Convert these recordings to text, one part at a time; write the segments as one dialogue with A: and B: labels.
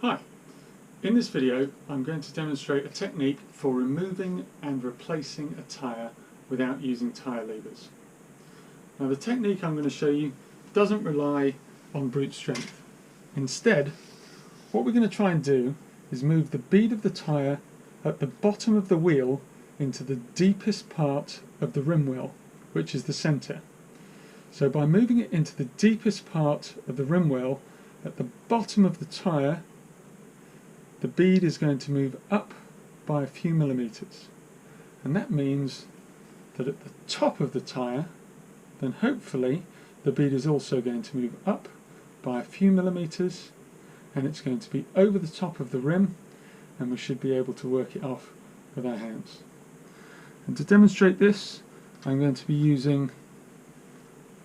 A: Hi, in this video I'm going to demonstrate a technique for removing and replacing a tyre without using tyre levers. Now the technique I'm going to show you doesn't rely on brute strength. Instead, what we're going to try and do is move the bead of the tyre at the bottom of the wheel into the deepest part of the rim wheel, which is the centre. So by moving it into the deepest part of the rim wheel at the bottom of the tyre, the bead is going to move up by a few millimetres, and that means that at the top of the tyre, then hopefully the bead is also going to move up by a few millimetres, and it's going to be over the top of the rim, and we should be able to work it off with our hands. And to demonstrate this, I'm going to be using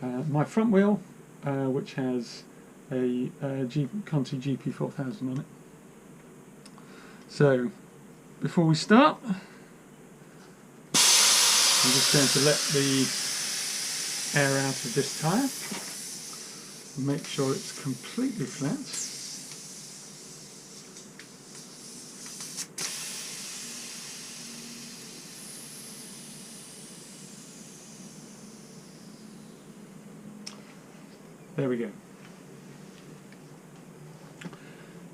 A: my front wheel, which has a Conti GP4000 on it. So, before we start, I'm just going to let the air out of this tyre and make sure it's completely flat. There we go.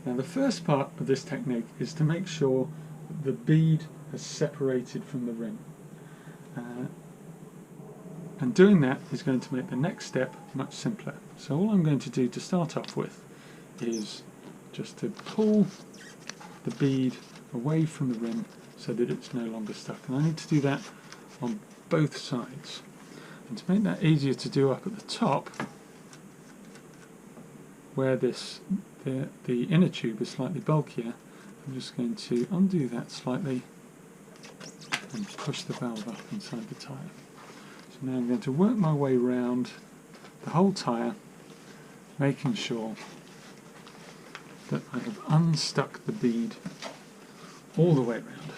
A: Now the first part of this technique is to make sure the bead has separated from the rim. And doing that is going to make the next step much simpler. So all I'm going to do to start off with is just to pull the bead away from the rim so that it's no longer stuck. And I need to do that on both sides. And to make that easier to do up at the top, where the inner tube is slightly bulkier, I'm just going to undo that slightly and push the valve up inside the tyre. So now I'm going to work my way round the whole tyre, making sure that I have unstuck the bead all the way around.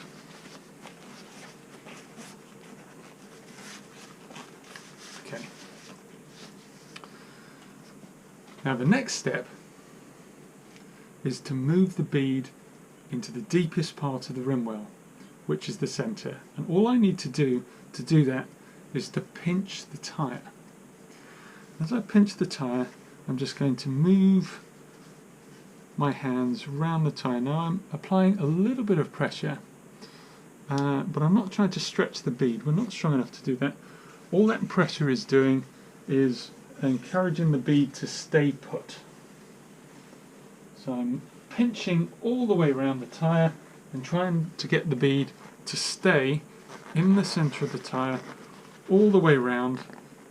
A: Okay. Now the next step is to move the bead into the deepest part of the rim well, which is the centre. And all I need to do that is to pinch the tyre. As I pinch the tyre, I'm just going to move my hands round the tyre. Now I'm applying a little bit of pressure, but I'm not trying to stretch the bead. We're not strong enough to do that. All that pressure is doing is encouraging the bead to stay put. So I'm pinching all the way around the tyre and trying to get the bead to stay in the centre of the tyre all the way round,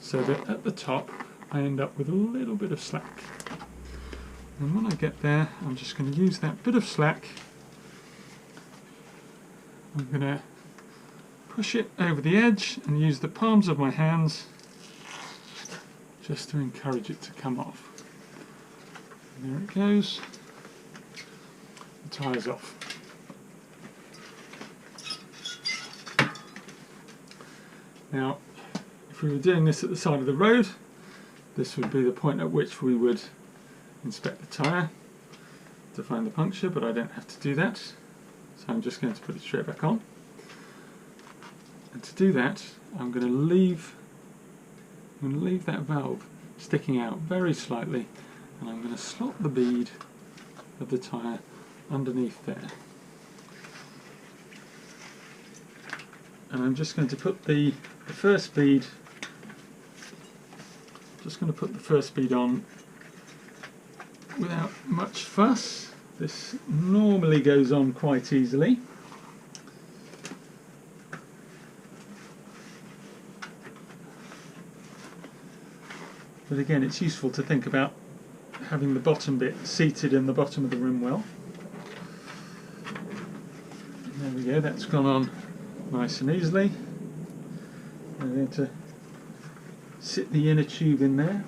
A: so that at the top I end up with a little bit of slack. And when I get there, I'm just going to use that bit of slack. I'm going to push it over the edge and use the palms of my hands just to encourage it to come off. And there it goes. The tyre's off. Now, if we were doing this at the side of the road, this would be the point at which we would inspect the tyre to find the puncture, but I don't have to do that. So I'm just going to put it straight back on. And to do that, I'm going to leave that valve sticking out very slightly, and I'm going to slot the bead of the tyre underneath there. And I'm just going to put the first bead, on without much fuss. This normally goes on quite easily. But again, it's useful to think about having the bottom bit seated in the bottom of the rim well. There we go, that's gone on nice and easily. I'm going to sit the inner tube in there.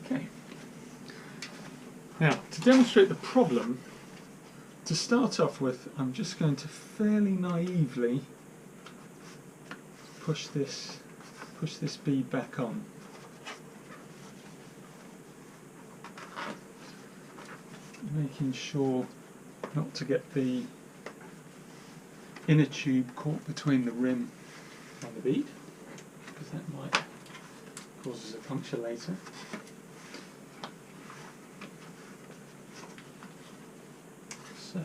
A: Okay. Now, to demonstrate the problem to start off with, I'm just going to fairly naively push this bead back on. Making sure not to get the inner tube caught between the rim and the bead, because that might cause us a puncture later. So,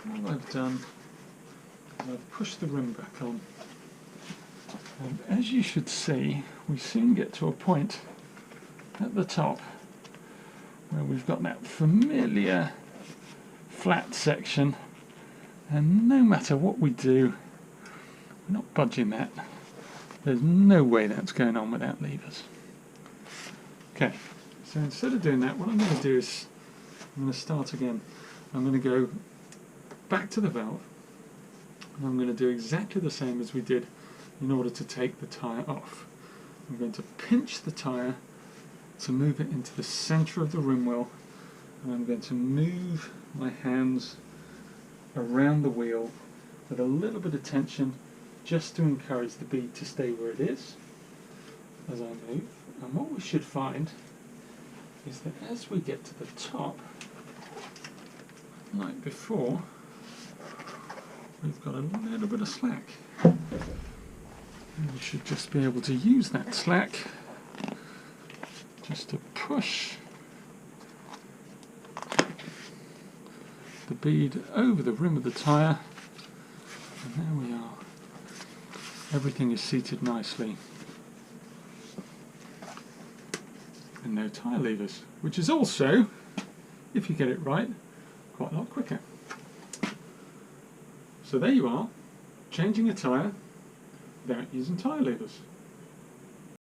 A: what I've done is I've pushed the rim back on, and as you should see, we soon get to a point at the top where we've got that familiar flat section, and no matter what we do, we're not budging that. There's no way that's going on without levers. Okay, so instead of doing that, what I'm going to do is I'm going to start again. I'm going to go back to the valve, and I'm going to do exactly the same as we did in order to take the tyre off. I'm going to pinch the tyre to move it into the centre of the rim wheel, and I'm going to move my hands around the wheel with a little bit of tension just to encourage the bead to stay where it is as I move. And what we should find is that as we get to the top, like before, we've got a little bit of slack. And we should just be able to use that slack just to push the bead over the rim of the tyre, and there we are. Everything is seated nicely, and no tyre levers, which is also, if you get it right, quite a lot quicker. So there you are, changing a tyre without using tyre levers.